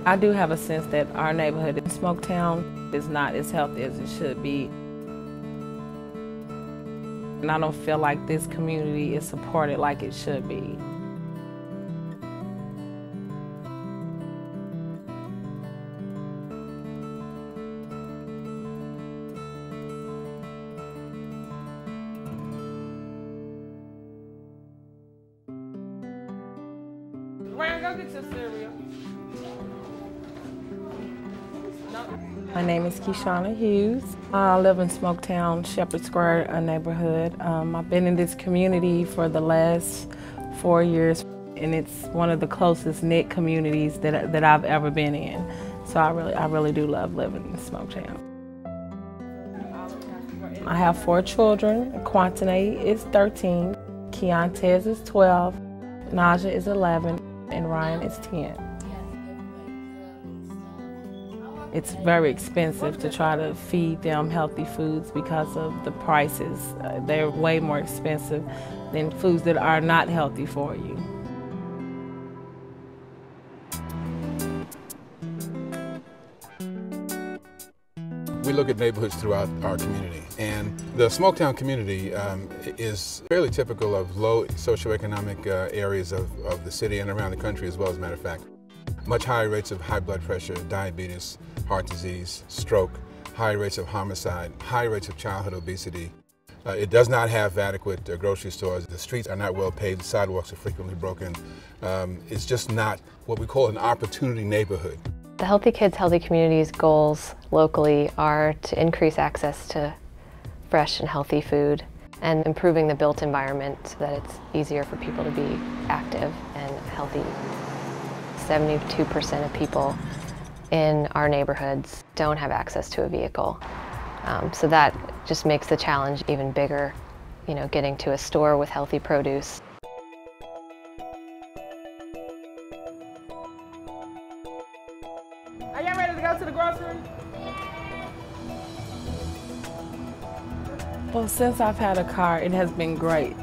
I do have a sense that our neighborhood in Smoketown is not as healthy as it should be. And I don't feel like this community is supported like it should be. Ryan, go get your cereal. My name is Keishana Hughes. I live in Smoketown, Shepherd Square neighborhood. I've been in this community for the last 4 years, and it's one of the closest knit communities that I've ever been in. So I really do love living in Smoketown. I have 4 children. Quantane is 13, Keontez is 12, Naja is 11, and Ryan is 10. It's very expensive to try to feed them healthy foods because of the prices. They're way more expensive than foods that are not healthy for you. We look at neighborhoods throughout our community, and the Smoketown community is fairly typical of low socioeconomic areas of the city and around the country as well, as a matter of fact. Much higher rates of high blood pressure, diabetes, heart disease, stroke, high rates of homicide, high rates of childhood obesity. It does not have adequate grocery stores. The streets are not well paved, the sidewalks are frequently broken. It's just not what we call an opportunity neighborhood. The Healthy Kids, Healthy Communities goals locally are to increase access to fresh and healthy food and improving the built environment so that it's easier for people to be active and healthy. 72% of people in our neighborhoods don't have access to a vehicle. So that just makes the challenge even bigger, you know, getting to a store with healthy produce. Are y'all ready to go to the grocery? Well, since I've had a car, it has been great.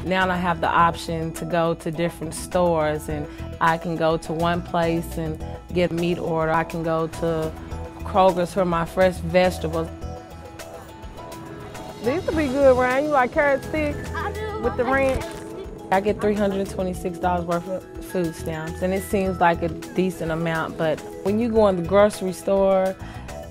Now I have the option to go to different stores, and I can go to one place and get a meat order. I can go to Kroger's for my fresh vegetables. These would be good, Ryan. You like carrot sticks with the ranch? I get $326 worth of food stamps, and it seems like a decent amount, but when you go in the grocery store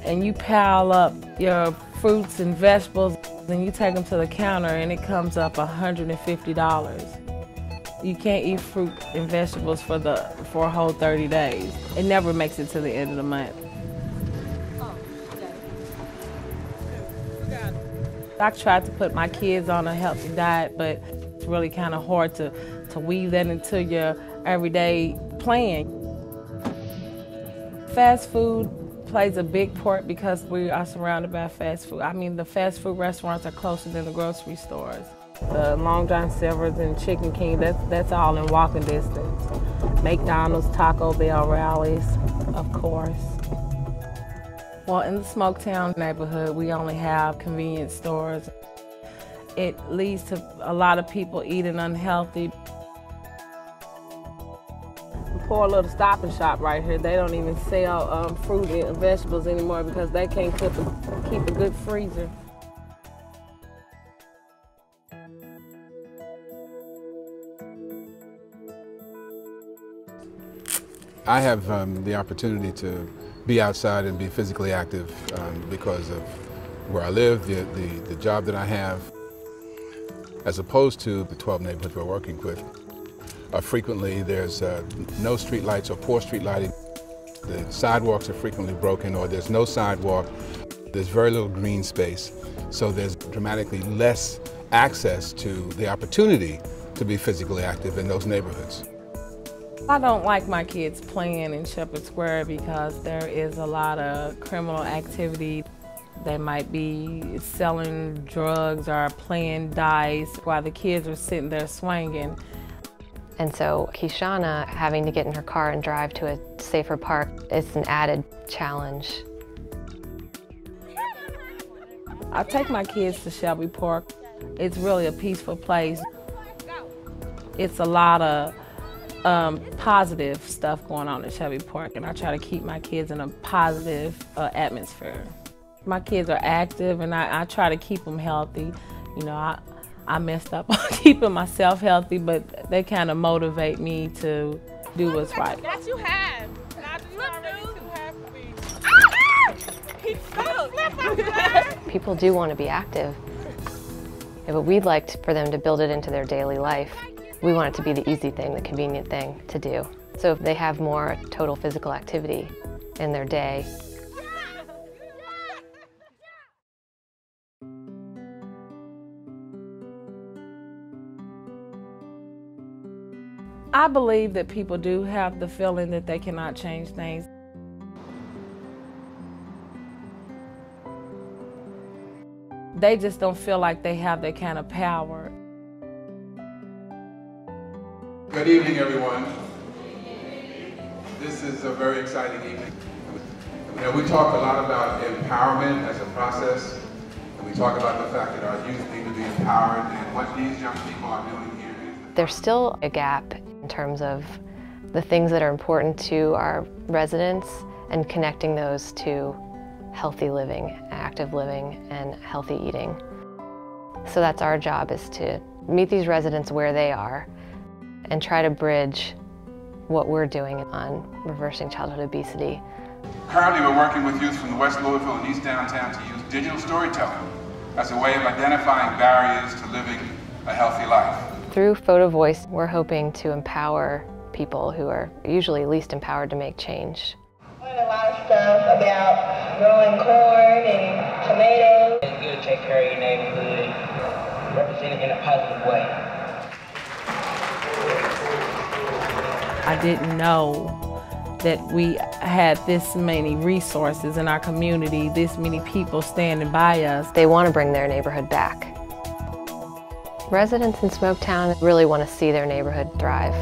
and you pile up your fruits and vegetables, then you take them to the counter and it comes up $150. You can't eat fruit and vegetables for a whole 30 days. It never makes it to the end of the month. I tried to put my kids on a healthy diet, but it's really kind of hard to weave that into your everyday plan. Fast food plays a big part because we are surrounded by fast food. I mean, the fast food restaurants are closer than the grocery stores. The Long John Silver's and Chicken King, that's all in walking distance. McDonald's, Taco Bell, Rallies, of course. Well, in the Smoketown neighborhood, we only have convenience stores. It leads to a lot of people eating unhealthy. Poor little Stop and Shop right here. They don't even sell fruit and vegetables anymore because they can't keep a good freezer. I have the opportunity to be outside and be physically active because of where I live, the job that I have, as opposed to the 12 neighborhoods we're working with. Frequently there's no street lights or poor street lighting. The sidewalks are frequently broken, or there's no sidewalk. There's very little green space, so there's dramatically less access to the opportunity to be physically active in those neighborhoods. I don't like my kids playing in Shepherd Square because there is a lot of criminal activity. They might be selling drugs or playing dice while the kids are sitting there swinging. And so Keishana having to get in her car and drive to a safer park is an added challenge. I take my kids to Shelby Park. It's really a peaceful place. It's a lot of positive stuff going on at Shelby Park, and I try to keep my kids in a positive atmosphere. My kids are active, and I try to keep them healthy. You know, I messed up on keeping myself healthy, but they kind of motivate me to do what's right. That you have. Now you already too happy. People do want to be active, but we'd like for them to build it into their daily life. We want it to be the easy thing, the convenient thing to do. So if they have more total physical activity in their day, I believe that people do have the feeling that they cannot change things. They just don't feel like they have that kind of power. Good evening, everyone. This is a very exciting evening. And we talk a lot about empowerment as a process, and we talk about the fact that our youth need to be empowered, and what these young people are doing here. there's still a gap in terms of the things that are important to our residents and connecting those to healthy living, active living, and healthy eating. So that's our job, is to meet these residents where they are and try to bridge what we're doing on reversing childhood obesity. Currently, we're working with youth from the West Louisville and East Downtown to use digital storytelling as a way of identifying barriers to living a healthy life. Through Photo Voice, we're hoping to empower people who are usually least empowered to make change. I learned a lot of stuff about growing corn and tomatoes. It's good to take care of your neighborhood and represent it in a positive way. I didn't know that we had this many resources in our community, this many people standing by us. They want to bring their neighborhood back. Residents in Smoketown really want to see their neighborhood thrive.